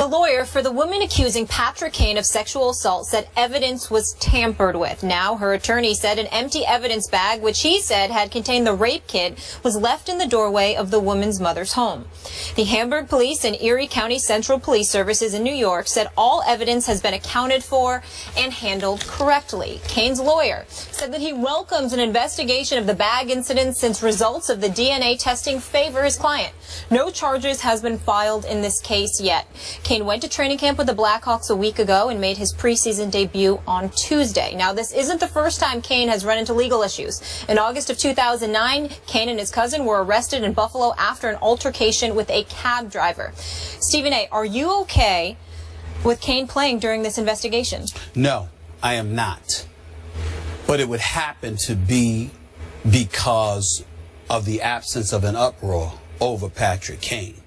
The lawyer for the woman accusing Patrick Kane of sexual assault said evidence was tampered with. Now her attorney said an empty evidence bag, which he said had contained the rape kit, was left in the doorway of the woman's mother's home. The Hamburg Police and Erie County Central Police Services in New York said all evidence has been accounted for and handled correctly. Kane's lawyer said that he welcomes an investigation of the bag incident since results of the DNA testing favor his client. No charges has been filed in this case yet. Kane went to training camp with the Blackhawks a week ago and made his preseason debut on Tuesday. Now, this isn't the first time Kane has run into legal issues. In August of 2009, Kane and his cousin were arrested in Buffalo after an altercation with a cab driver. Stephen A., are you okay with Kane playing during this investigation? No, I am not. But it would happen to be because of the absence of an uproar over Patrick Kane.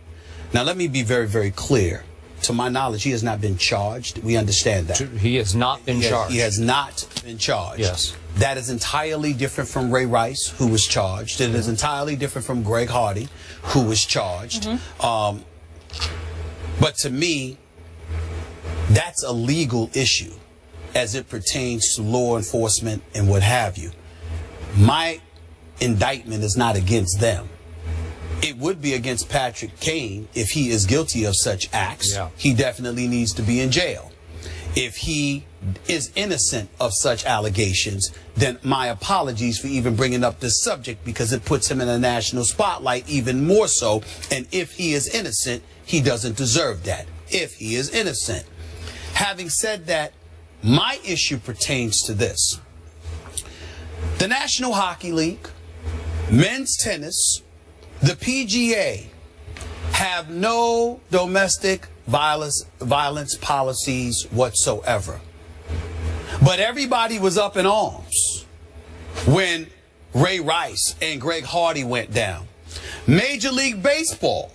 Now, let me be very, very clear. To my knowledge, he has not been charged. We understand that. He has not been charged. He has not been charged. Yes. That is entirely different from Ray Rice, who was charged. It is entirely different from Greg Hardy, who was charged. But to me, that's a legal issue as it pertains to law enforcement and what have you. My indictment is not against them. It would be against Patrick Kane if he is guilty of such acts. Yeah. He definitely needs to be in jail. If he is innocent of such allegations, then my apologies for even bringing up this subject, because it puts him in a national spotlight even more so. And if he is innocent, he doesn't deserve that. If he is innocent. Having said that, my issue pertains to this. The National Hockey League, men's tennis, the PGA have no domestic violence policies whatsoever. But everybody was up in arms when Ray Rice and Greg Hardy went down. Major League Baseball,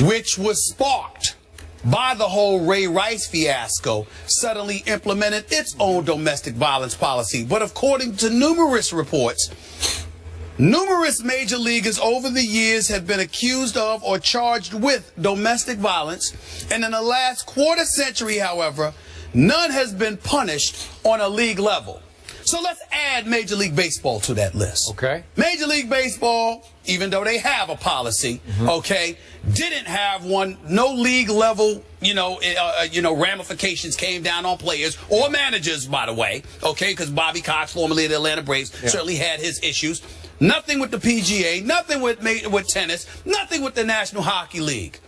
which was sparked by the whole Ray Rice fiasco, suddenly implemented its own domestic violence policy. But according to numerous reports, numerous major leaguers over the years have been accused of or charged with domestic violence. And in the last quarter century, however, none has been punished on a league level. So let's add Major League Baseball to that list. Okay. Major League Baseball, even though they have a policy, okay, didn't have one. No league level, ramifications came down on players or managers, by the way, okay, because Bobby Cox, formerly of the Atlanta Braves, certainly had his issues. Nothing with the PGA, nothing with tennis, nothing with the National Hockey League.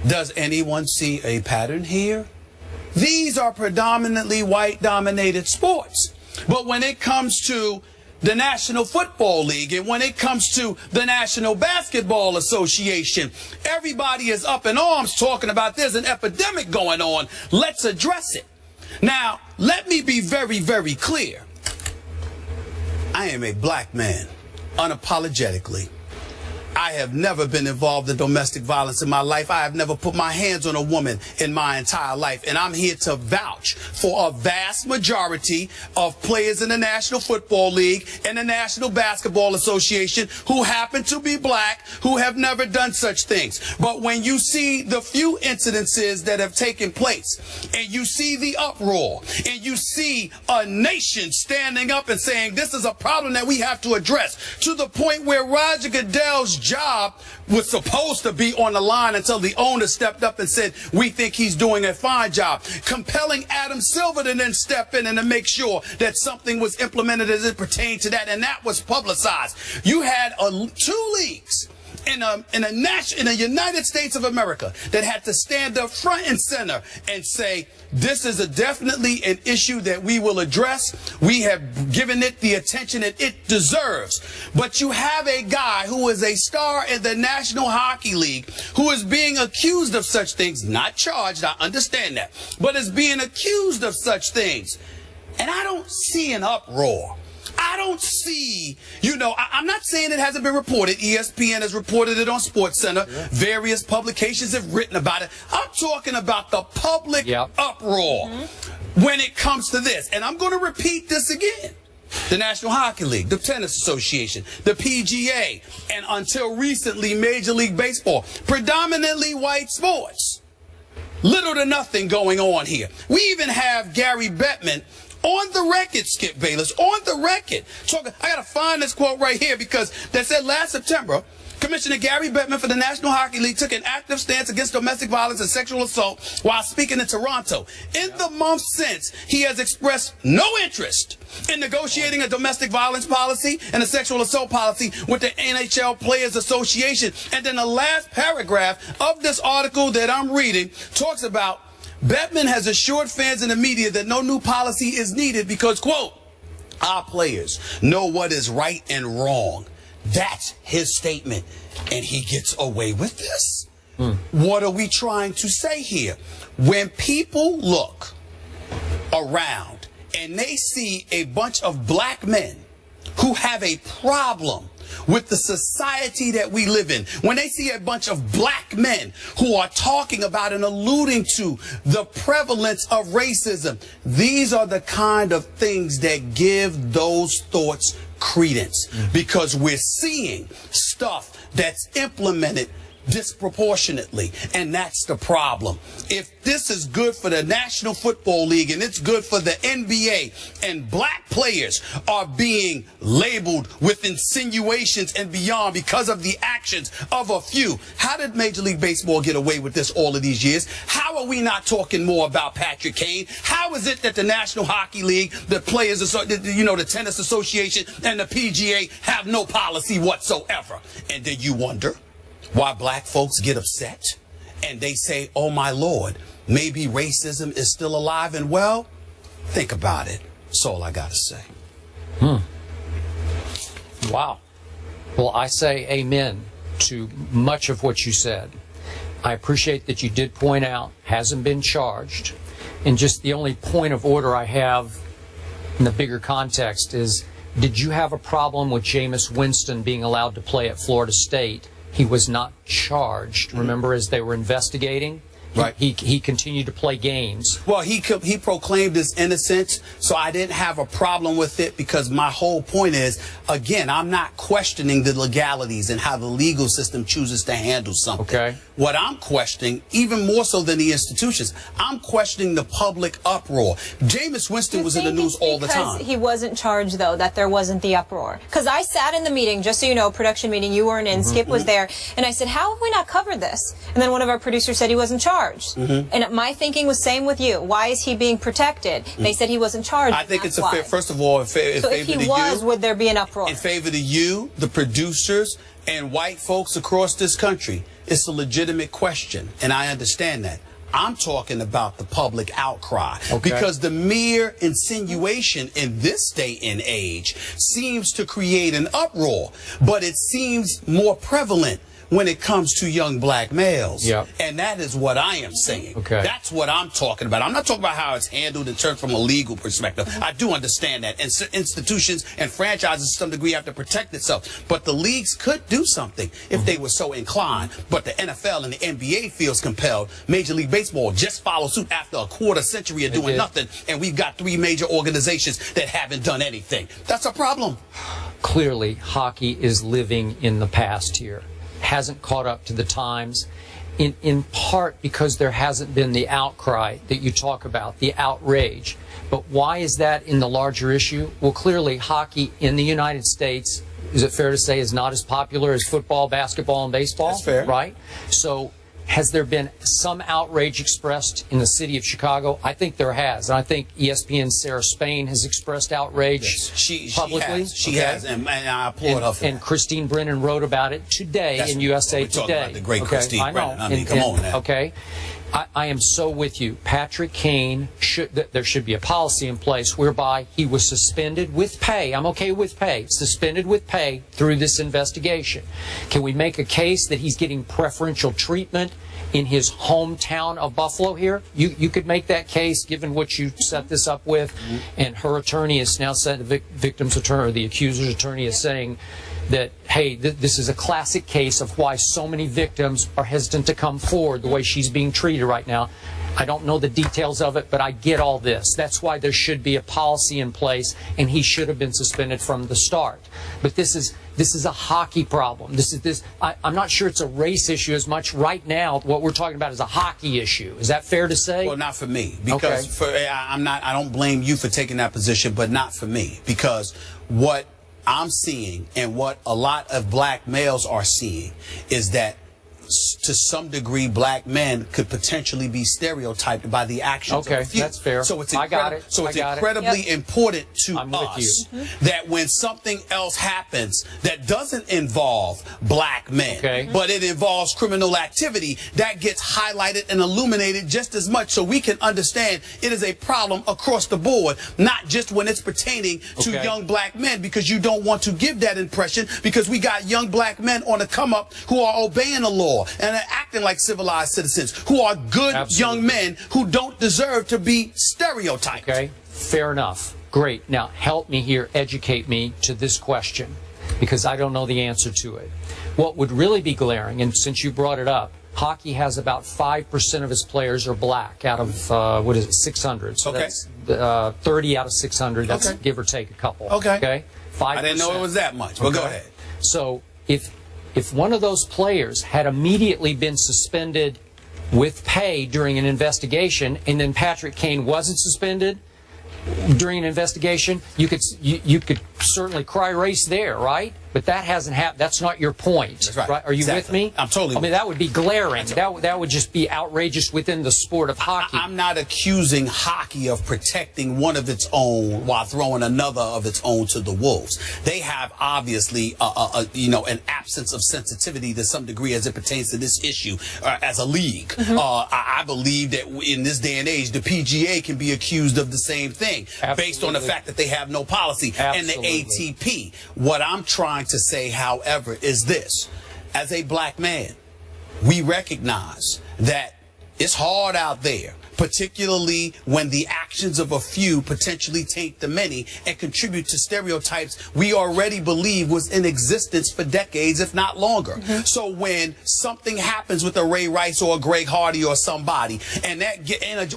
Does anyone see a pattern here? These are predominantly white-dominated sports. But when it comes to the National Football League and when it comes to the National Basketball Association, everybody is up in arms talking about there's an epidemic going on. Let's address it. Now, let me be very, very clear. I am a black man, unapologetically. I have never been involved in domestic violence in my life. I have never put my hands on a woman in my entire life. And I'm here to vouch for a vast majority of players in the National Football League and the National Basketball Association who happen to be black, who have never done such things. But when you see the few incidences that have taken place, and you see the uproar, and you see a nation standing up and saying this is a problem that we have to address, to the point where Roger Goodell's job was supposed to be on the line until the owner stepped up and said, we think he's doing a fine job, compelling Adam Silver to then step in and to make sure that something was implemented as it pertained to that, and that was publicized. You had two leagues in the United States of America that had to stand up front and center and say, this is definitely an issue that we will address. We have given it the attention that it deserves. But you have a guy who is a star in the National Hockey League who is being accused of such things, not charged, I understand that, but is being accused of such things. And I don't see an uproar. I don't see, I'm not saying it hasn't been reported. ESPN has reported it on SportsCenter. Yeah. Various publications have written about it. I'm talking about the public uproar when it comes to this. And I'm going to repeat this again. The National Hockey League, the Tennis Association, the PGA, and until recently, Major League Baseball, predominantly white sports, little to nothing going on here. We even have Gary Bettman on the record, Skip Bayless, on the record. I got to find this quote right here because they said last September, Commissioner Gary Bettman for the National Hockey League took an active stance against domestic violence and sexual assault while speaking in Toronto. In the months since, he has expressed no interest in negotiating a domestic violence policy and a sexual assault policy with the NHL Players Association. And then the last paragraph of this article that I'm reading talks about Bettman has assured fans and the media that no new policy is needed because, quote, our players know what is right and wrong. That's his statement, and he gets away with this. What are we trying to say here? When people look around and they see a bunch of black men who have a problem with the society that we live in, when they see a bunch of black men who are talking about and alluding to the prevalence of racism, these are the kind of things that give those thoughts credence, because we're seeing stuff that's implemented disproportionately, and that's the problem. If this is good for the National Football League and it's good for the NBA, and black players are being labeled with insinuations and beyond because of the actions of a few, how did Major League Baseball get away with this all of these years? How are we not talking more about Patrick Kane? How is it that the National Hockey League, the Players, the Tennis Association, and the PGA have no policy whatsoever? And then you wonder why black folks get upset and they say, oh my Lord, maybe racism is still alive and well? Think about it. That's all I got to say. Wow. Well, I say amen to much of what you said. I appreciate that you did point out hasn't been charged. And just the only point of order I have in the bigger context is, did you have a problem with Jameis Winston being allowed to play at Florida State? He was not charged, remember, as they were investigating? Right. He continued to play games. Well, he proclaimed his innocence, so I didn't have a problem with it, because my whole point is, again, I'm not questioning the legalities and how the legal system chooses to handle something. Okay. What I'm questioning, even more so than the institutions, I'm questioning the public uproar. Jameis Winston was in the news all the time. Because he wasn't charged, though, that there wasn't the uproar. Because I sat in the meeting, just so you know, production meeting, you weren't in, Skip was there, and I said, how have we not covered this? And then one of our producers said he wasn't charged. And my thinking was same with you. Why is he being protected? They said he wasn't charged. I think it's a fair, first of all, in favor so if he was, would there be an uproar? In favor to you, the producers, and white folks across this country, it's a legitimate question, and I understand that. I'm talking about the public outcry, because the mere insinuation in this day and age seems to create an uproar, but it seems more prevalent when it comes to young black males. And that is what I am saying. That's what I'm talking about. I'm not talking about how it's handled in terms from a legal perspective. I do understand that. And institutions and franchises to some degree have to protect itself. But the leagues could do something if they were so inclined. But the NFL and the NBA feels compelled. Major League Baseball just followed suit after a quarter century of doing nothing. And we've got 3 major organizations that haven't done anything. That's a problem. Clearly, hockey is living in the past here. Hasn't caught up to the times, in part because there hasn't been the outcry that you talk about, the outrage. But why is that in the larger issue? Well, clearly hockey in the United States, is it fair to say, is not as popular as football, basketball, and baseball? That's fair. Right? So has there been some outrage expressed in the city of Chicago? I think there has. And I think ESPN's Sarah Spain has expressed outrage publicly. She has, and I applaud her for and that. Christine Brennan wrote about it today in USA Today. About the great Christine Brennan. I mean, come on now. I am so with you. Patrick Kane, there should be a policy in place whereby he was suspended with pay. I'm okay with pay. Suspended with pay through this investigation. Can we make a case that he's getting preferential treatment in his hometown of Buffalo here? You could make that case given what you set this up with. And her attorney is now said, the victim's attorney, or the accuser's attorney is saying that, hey, this is a classic case of why so many victims are hesitant to come forward the way she's being treated right now. I don't know the details of it, but I get all this. That's why there should be a policy in place, and he should have been suspended from the start. But this is a hockey problem. I'm not sure it's a race issue as much right now. What we're talking about is a hockey issue. Is that fair to say? Well, not for me, because I don't blame you for taking that position, but not for me, because what I'm seeing and what a lot of black males are seeing is that to some degree, black men could potentially be stereotyped by the actions of a few. That's fair. So it's incredibly important to us that when something else happens that doesn't involve black men, but it involves criminal activity, that gets highlighted and illuminated just as much, so we can understand it is a problem across the board, not just when it's pertaining to young black men, because you don't want to give that impression, because we got young black men on the come up who are obeying the law and are acting like civilized citizens, who are good young men who don't deserve to be stereotyped. Okay, fair enough. Great. Now, help me here, educate me to this question, because I don't know the answer to it. What would really be glaring, and since you brought it up, hockey has about 5% of its players are black out of, 600. So that's 30 out of 600. That's give or take a couple. Okay? 5%. I didn't know it was that much, but go ahead. So if one of those players had immediately been suspended with pay during an investigation, and then Patrick Kane wasn't suspended during an investigation, you could certainly cry race there, right? But that hasn't happened. That's not your point. That's right. Are you with me? I'm totally with you. I mean, that would be glaring. That would just be outrageous within the sport of hockey. I'm not accusing hockey of protecting one of its own while throwing another of its own to the wolves. They have obviously, an absence of sensitivity to some degree as it pertains to this issue as a league. I believe that in this day and age, the PGA can be accused of the same thing based on the fact that they have no policy. And the ATP. What I'm trying to say, however, is this. As a black man, we recognize that it's hard out there, particularly when the actions of a few potentially taint the many and contribute to stereotypes we already believe was in existence for decades, if not longer. So when something happens with a Ray Rice or a Greg Hardy or somebody, and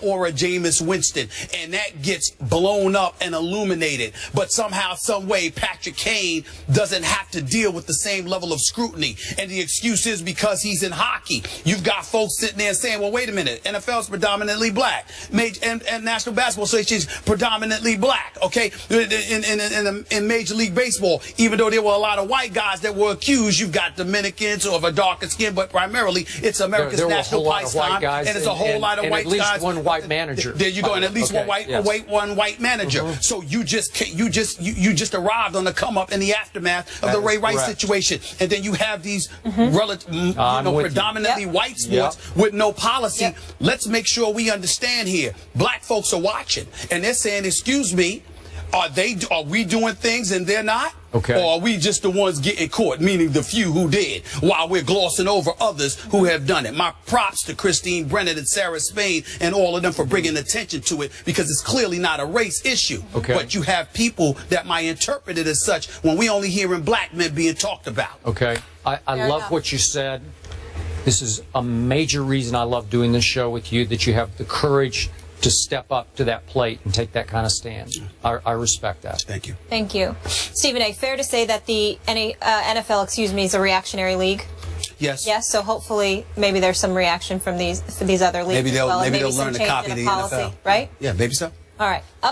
or a Jameis Winston, and that gets blown up and illuminated, but somehow, some way, Patrick Kane doesn't have to deal with the same level of scrutiny, and the excuse is because he's in hockey. You've got folks sitting there saying, well, wait a minute, NFL's predominantly black, and National Basketball Association is predominantly black. Okay, in Major League Baseball, even though there were a lot of white guys that were accused, you've got Dominicans or of a darker skin, but primarily it's America's national pastime, and it's a whole lot of white guys. At least one white manager. There you go, and at least one white manager. So you just arrived on the come up in the aftermath of the Ray Rice situation, and then you have these predominantly white sports with no policy. Let's make sure we understand here. Black folks are watching, and they're saying, excuse me, are we doing things and they're not? Or are we just the ones getting caught, meaning the few who did, while we're glossing over others who have done it? My props to Christine Brennan and Sarah Spain and all of them for bringing attention to it, because it's clearly not a race issue. But you have people that might interpret it as such when we only hearing black men being talked about. I love what you said. This is a major reason I love doing this show with you, that you have the courage to step up to that plate and take that kind of stand. I respect that. Thank you. Thank you. Stephen A., fair to say that the NFL, is a reactionary league? Yes. Yes, so hopefully maybe there's some reaction from these other leagues. Maybe they'll as well, learn to copy the policy, NFL. Right? Yeah, maybe so. All right. Up